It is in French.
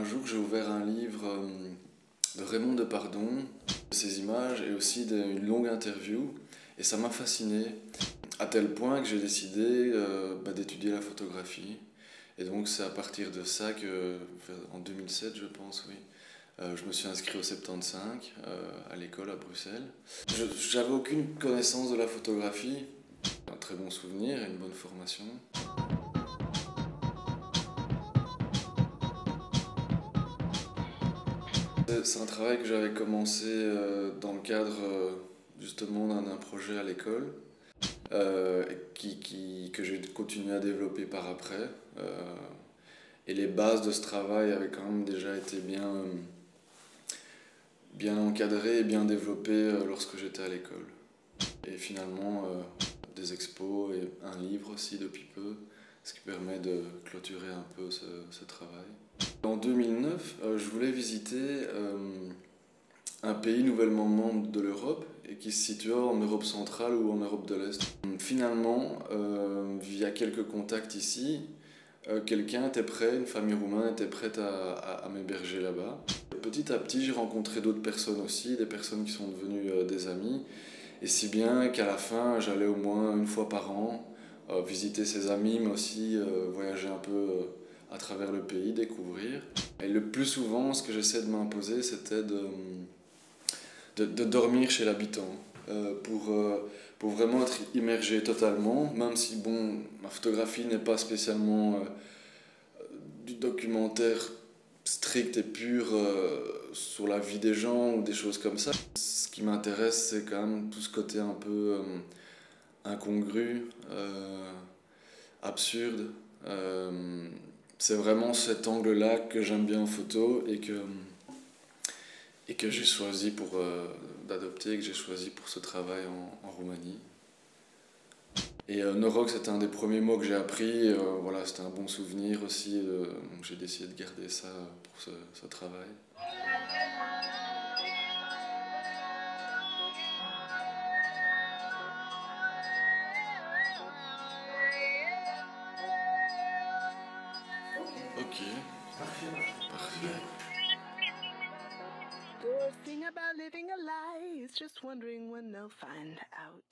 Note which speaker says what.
Speaker 1: Un jour, j'ai ouvert un livre de Raymond Depardon, ses images et aussi une longue interview, et ça m'a fasciné, à tel point que j'ai décidé d'étudier la photographie. Et donc c'est à partir de ça que, en 2007 je pense, oui, je me suis inscrit au 75 à l'école à Bruxelles. J'avais aucune connaissance de la photographie, un très bon souvenir et une bonne formation. C'est un travail que j'avais commencé dans le cadre justement d'un projet à l'école que j'ai continué à développer par après. Et les bases de ce travail avaient quand même déjà été bien encadrées et bien développées lorsque j'étais à l'école. Et finalement, des expos et un livre aussi depuis peu, ce qui permet de clôturer un peu ce travail. En 2009, je voulais visiter un pays nouvellement membre de l'Europe et qui se situe en Europe centrale ou en Europe de l'Est. Finalement, via quelques contacts ici, quelqu'un était prêt, une famille roumaine était prête à m'héberger là-bas. Petit à petit, j'ai rencontré d'autres personnes aussi, des personnes qui sont devenues des amis, et si bien qu'à la fin, j'allais au moins une fois par an visiter ses amis, mais aussi voyager un peu à travers le pays, découvrir. Et le plus souvent, ce que j'essaie de m'imposer, c'était de dormir chez l'habitant pour vraiment être immergé totalement, même si bon, ma photographie n'est pas spécialement du documentaire strict et pur sur la vie des gens ou des choses comme ça. Ce qui m'intéresse, c'est quand même tout ce côté un peu incongru, absurde. C'est vraiment cet angle-là que j'aime bien en photo et que j'ai choisi d'adopter et que j'ai choisi pour ce travail en Roumanie. Et Norok, c'était un des premiers mots que j'ai appris. Voilà, c'était un bon souvenir aussi. Donc j'ai décidé de garder ça pour ce travail. Ok, parfait.
Speaker 2: Poor thing about living a lie is just wondering when they'll find out.